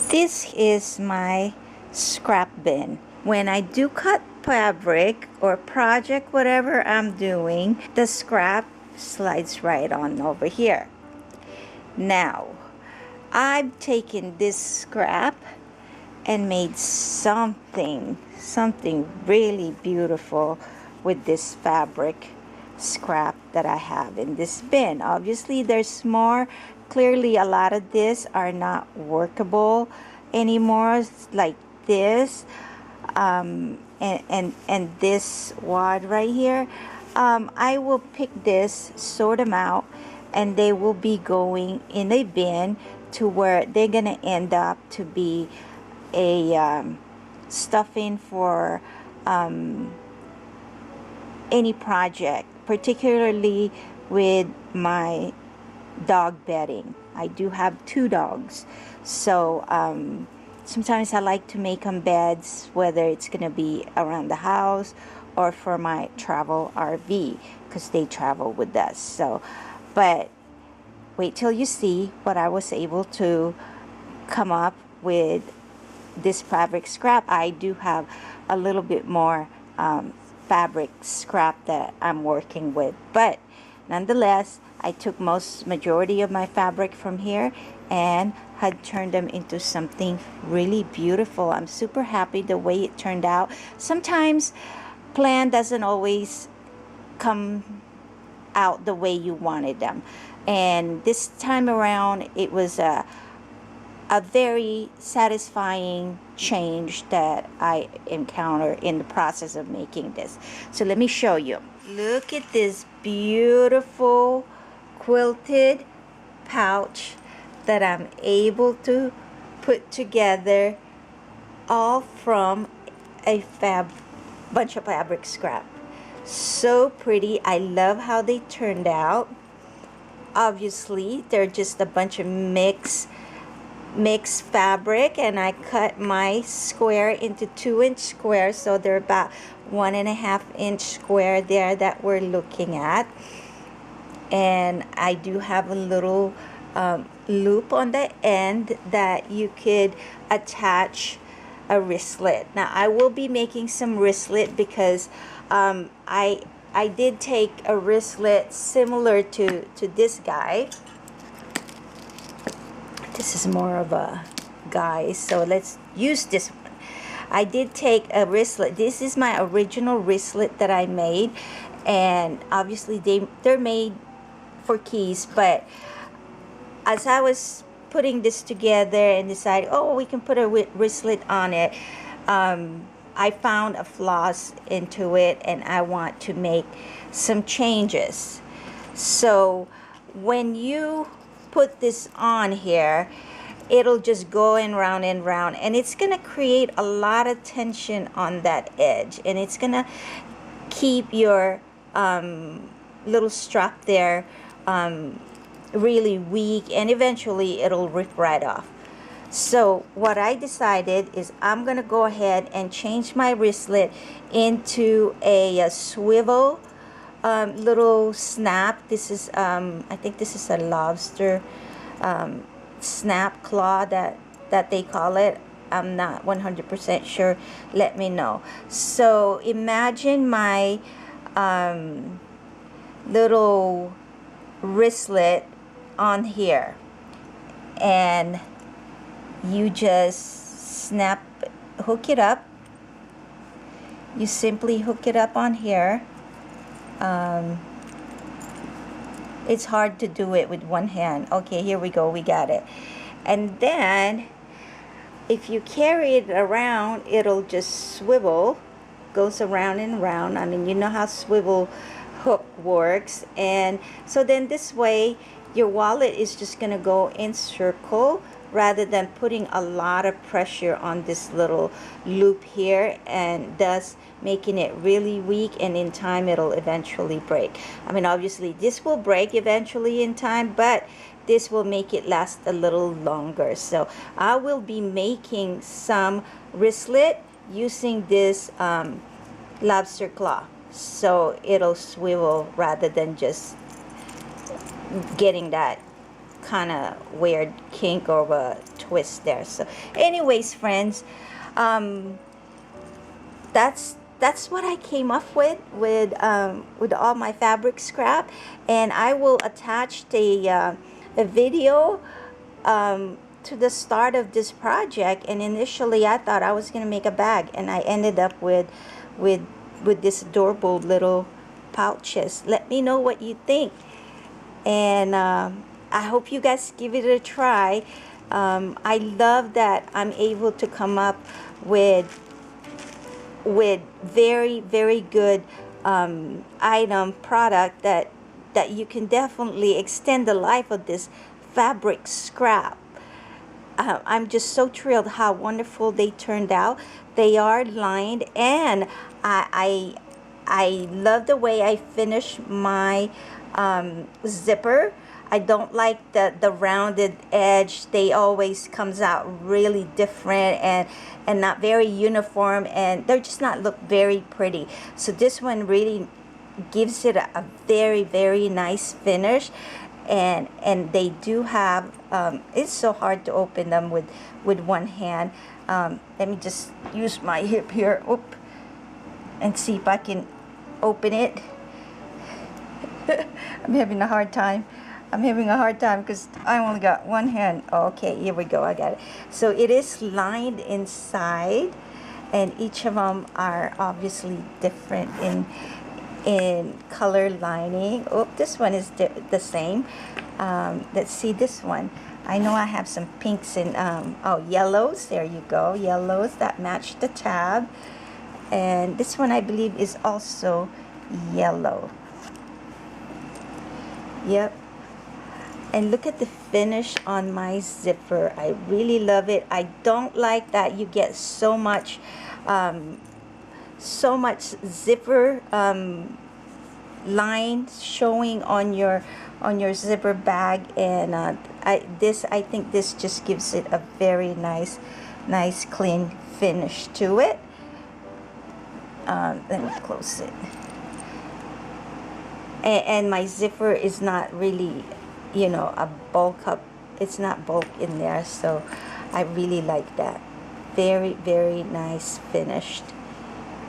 This is my scrap bin. When I do cut fabric or project, whatever I'm doing, the scrap slides right on over here. Now, I've taken this scrap and made something really beautiful with this fabric scrap that I have in this bin. Obviously there's more. Clearly a lot of this are not workable anymore, like this and this wad right here. I will pick this, sort them out, and they will be going in a bin to where they're gonna end up to be a stuffing for any project, particularly with my dog bedding. I do have 2 dogs, so sometimes I like to make them beds, whether it's gonna be around the house or for my travel RV, because they travel with us. So, but wait till you see what I was able to come up with this fabric scrap. I do have a little bit more fabric scrap that I'm working with, but nonetheless I took majority of my fabric from here and had turned them into something really beautiful. I'm super happy the way it turned out. Sometimes plan doesn't always come out the way you wanted them, and this time around it was a very satisfying change that I encountered in the process of making this. So let me show you. Look at this beautiful quilted pouch that I'm able to put together, all from a bunch of fabric scrap. So pretty. I love how they turned out. Obviously they're just a bunch of mixed fabric, and I cut my square into 2-inch squares, so they're about 1.5-inch square there that we're looking at. And I do have a little loop on the end that you could attach a wristlet. Now I will be making some wristlet because I did take a wristlet similar to this guy. This is more of a guy, so let's use this one. I did take a wristlet. This is my original wristlet that I made, and obviously they're made for keys, but as I was putting this together and decided, oh, we can put a wristlet on it, I found a flaws into it, and I want to make some changes. So when you put this on here, it'll just go in round and round, and it's gonna create a lot of tension on that edge, and it's gonna keep your little strap there really weak, and eventually it'll rip right off. So what I decided is I'm gonna go ahead and change my wristlet into a swivel little snap. This is I think this is a lobster snap claw that they call it. I'm not 100% sure. Let me know. So imagine my little wristlet on here, and you just hook it up. You simply hook it up on here. It's hard to do it with one hand. Okay, here we go, we got it. And then if you carry it around, it'll just swivel, goes around and around. I mean, you know how swivel hook works. And so then this way your wallet is just gonna go in circle, rather than putting a lot of pressure on this little loop here, and thus making it really weak, and in time it'll eventually break. I mean, obviously this will break eventually in time, but this will make it last a little longer. So I will be making some wristlet using this lobster claw, so it'll swivel rather than just getting that kind of weird kink or a twist there. So anyways, friends, that's what I came up with all my fabric scrap, and I will attach the video to the start of this project. And initially I thought I was gonna make a bag, and I ended up with this adorable little pouches. Let me know what you think, and I hope you guys give it a try. I love that I'm able to come up with very, very good item product that you can definitely extend the life of this fabric scrap. I'm just so thrilled how wonderful they turned out. They are lined, and I love the way I finish my zipper. I don't like the rounded edge. They always comes out really different and not very uniform, and they're just not look very pretty. So this one really gives it a very, very nice finish. And they do have it's so hard to open them with one hand. Let me just use my hip here, and see if I can open it. I'm having a hard time because I only got one hand. Okay, here we go, I got it. So it is lined inside, and each of them are obviously different in color lining. This one is the same. Let's see this one. I know I have some pinks and yellows. There you go, yellows that match the tab. And this one I believe is also yellow. Yep. And look at the finish on my zipper. I really love it. I don't like that you get so much zipper lines showing on your zipper bag, and I think this just gives it a very nice clean finish to it. Let me close it. And my zipper is not really, a bulk up. It's not bulk in there, so I really like that. Very, very nice finished.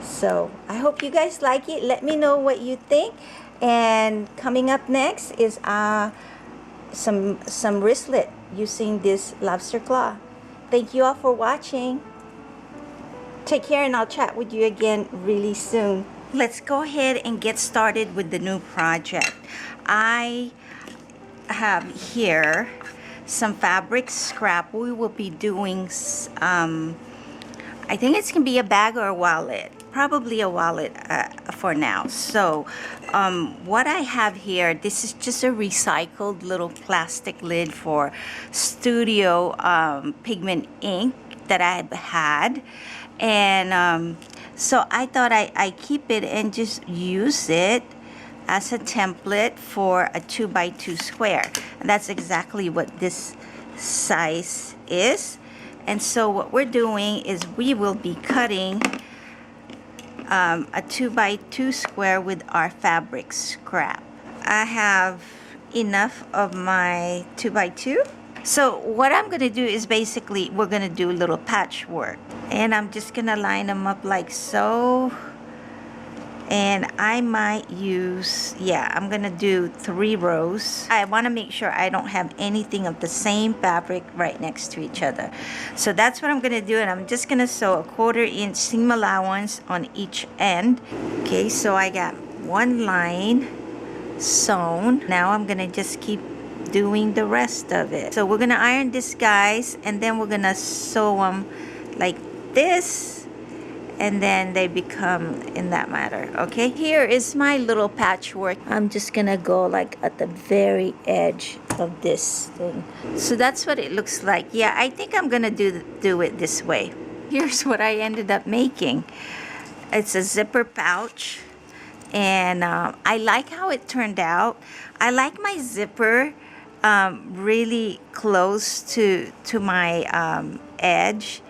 So I hope you guys like it. Let me know what you think. And coming up next is some wristlet using this lobster claw. Thank you all for watching. Take care, and I'll chat with you again really soon. Let's go ahead and get started with the new project. I have here some fabric scrap. We will be doing, I think it's gonna be a bag or a wallet. Probably a wallet for now. So what I have here, this is just a recycled little plastic lid for studio pigment ink that I've had. And so I thought I keep it and just use it as a template for a 2x2 square. And that's exactly what this size is. And so what we're doing is we will be cutting a 2x2 square with our fabric scrap. I have enough of my 2x2. So what I'm going to do is basically we're going to do a little patchwork, and I'm just going to line them up like so. And I might use, I'm going to do 3 rows. I want to make sure I don't have anything of the same fabric right next to each other. So that's what I'm going to do, and I'm just going to sew a 1/4 inch seam allowance on each end. Okay, so I got one line sewn. Now I'm going to just keep doing the rest of it. So we're going to iron this, guys, and then we're going to sew them like this. And then they become in that matter. Okay, here is my little patchwork. I'm just gonna go like at the very edge of this thing. So that's what it looks like. Yeah, I think I'm gonna do it this way. Here's what I ended up making. It's a zipper pouch, and I like how it turned out. I like my zipper really close to my edge.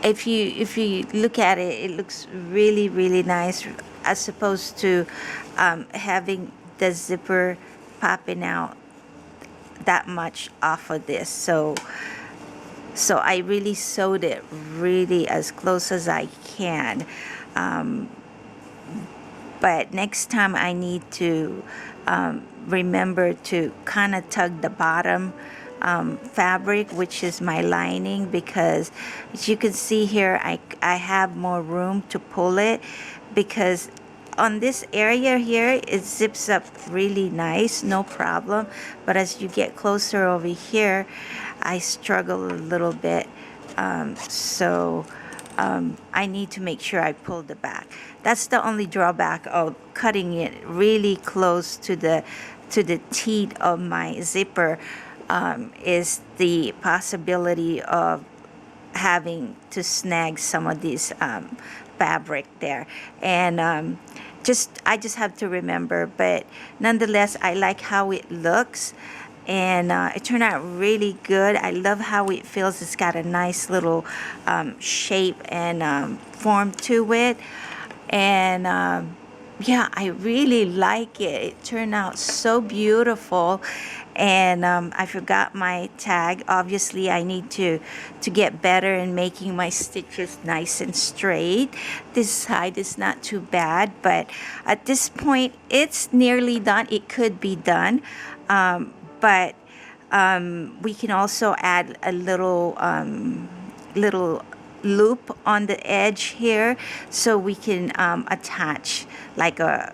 If you look at it, it looks really, really nice, as opposed to having the zipper popping out that much off of this. So I really sewed it really as close as I can. But next time I need to remember to kind of tug the bottom fabric, which is my lining, because as you can see here, I have more room to pull it, because on this area here it zips up really nice, no problem. But as you get closer over here, I struggle a little bit. I need to make sure I pull the back. That's the only drawback of cutting it really close to the teeth of my zipper, is the possibility of having to snag some of these fabric there. And I just have to remember, but nonetheless, I like how it looks. And it turned out really good. I love how it feels. It's got a nice little shape and form to it. And yeah, I really like it. It turned out so beautiful. And I forgot my tag. Obviously, I need to get better in making my stitches nice and straight. This side is not too bad, but at this point, it's nearly done. It could be done. But we can also add a little loop on the edge here, so we can attach like a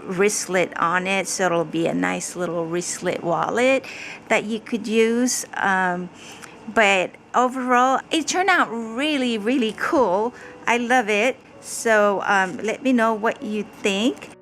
wristlet on it, so it'll be a nice little wristlet wallet that you could use. But overall, it turned out really, really cool. I love it. So let me know what you think.